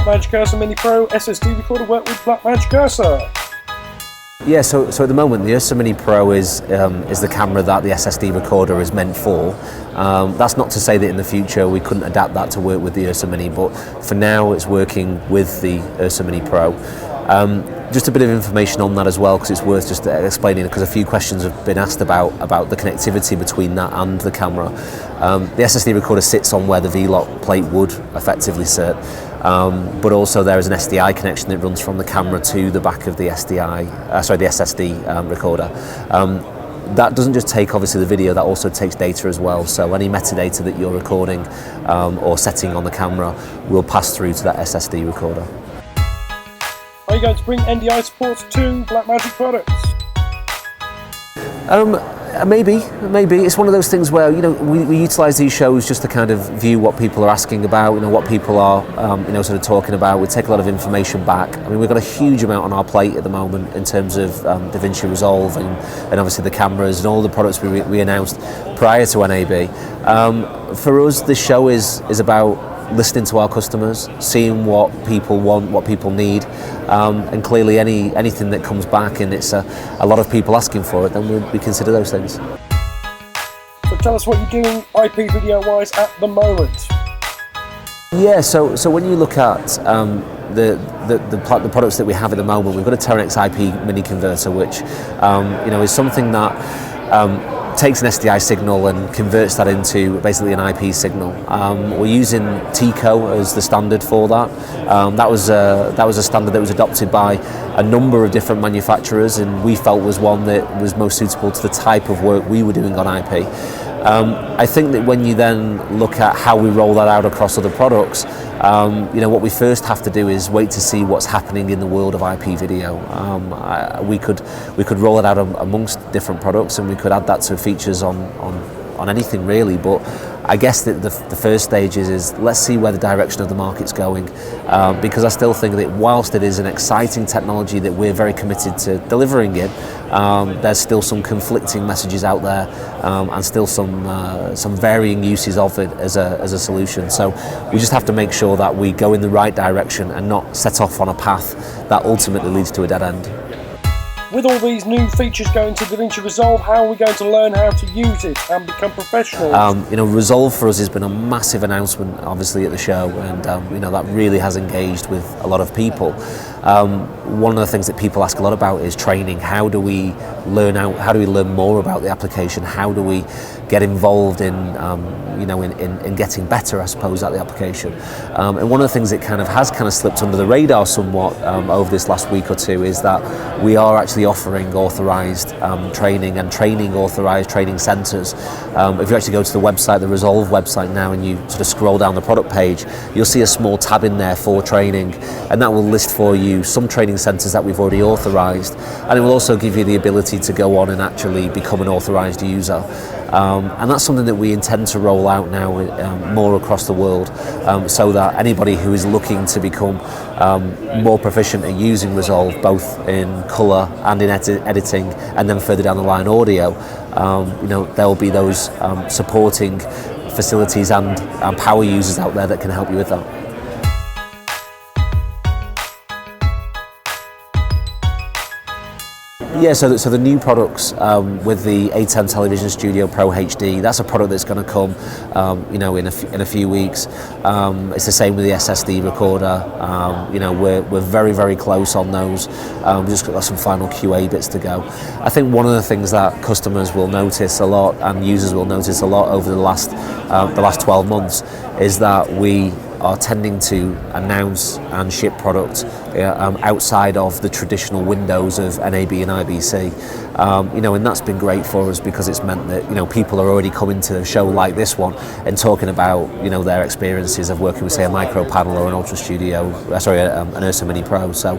Blackmagic Ursa Mini Pro SSD recorder work with Blackmagic Ursa? Yeah, so at the moment the Ursa Mini Pro is the camera that the SSD recorder is meant for. That's not to say that in the future we couldn't adapt that to work with the Ursa Mini, but for now it's working with the Ursa Mini Pro. Just a bit of information on that as well, because it's worth just explaining, because a few questions have been asked about the connectivity between that and the camera. The SSD recorder sits on where the V-lock plate would effectively sit, but also there is an SDI connection that runs from the camera to the back of the the SSD recorder. That doesn't just take obviously the video, that also takes data as well. So any metadata that you're recording or setting on the camera will pass through to that SSD recorder. Are you going to bring NDI support to Blackmagic products? Maybe. It's one of those things where, you know, we utilise these shows just to kind of view what people are asking about, you know, what people are, sort of talking about. We take a lot of information back. I mean, we've got a huge amount on our plate at the moment in terms of DaVinci Resolve and obviously the cameras and all the products we announced prior to NAB. For us, this show is about listening to our customers, seeing what people want, what people need, and clearly anything that comes back and it's a lot of people asking for it, then we consider those things. So tell us what you're doing IP video wise at the moment. Yeah, so when you look at the products that we have at the moment, we've got a Terranex IP mini converter, which is something that takes an SDI signal and converts that into basically an IP signal. We're using TCO as the standard for that. That was a standard that was adopted by a number of different manufacturers, and we felt was one that was most suitable to the type of work we were doing on IP. I think that when you then look at how we roll that out across other products, what we first have to do is wait to see what's happening in the world of IP video. We could roll it out amongst different products, and we could add that to features on anything really, but I guess that the first stage is let's see where the direction of the market's going, because I still think that whilst it is an exciting technology that we're very committed to delivering it, there's still some conflicting messages out there, and still some varying uses of it as a solution. So we just have to make sure that we go in the right direction and not set off on a path that ultimately leads to a dead end. With all these new features going to DaVinci Resolve, how are we going to learn how to use it and become professionals? Resolve for us has been a massive announcement, obviously, at the show, and that really has engaged with a lot of people. One of the things that people ask a lot about is training. How do we learn more about the application? How do we get involved in getting better, I suppose, at the application? And one of the things that has slipped under the radar somewhat over this last week or two is that we are actually offering authorised training and authorised training centres. If you actually go to the website, the Resolve website now, and you sort of scroll down the product page, you'll see a small tab in there for training, and that will list for you some training centres that we've already authorised, and it will also give you the ability to go on and actually become an authorised user. And that's something that we intend to roll out now more across the world, so that anybody who is looking to become more proficient at using Resolve, both in colour and in editing, and then further down the line audio, there will be those supporting facilities and power users out there that can help you with that. Yeah, so the new products with the A10 Television Studio Pro HD, that's a product that's going to come, in a few weeks. It's the same with the SSD recorder. We're very, very close on those. We've just got some final QA bits to go. I think one of the things that customers will notice a lot and users will notice a lot over the last 12 months is that we are tending to announce and ship products outside of the traditional windows of NAB and IBC, and that's been great for us, because it's meant that people are already coming to a show like this one and talking about their experiences of working with, say, a micro panel or an Ultra Studio, an Ursa Mini Pro. So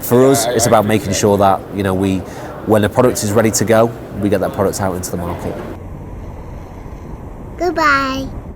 for us, it's about making sure that when the product is ready to go, we get that product out into the market. Goodbye.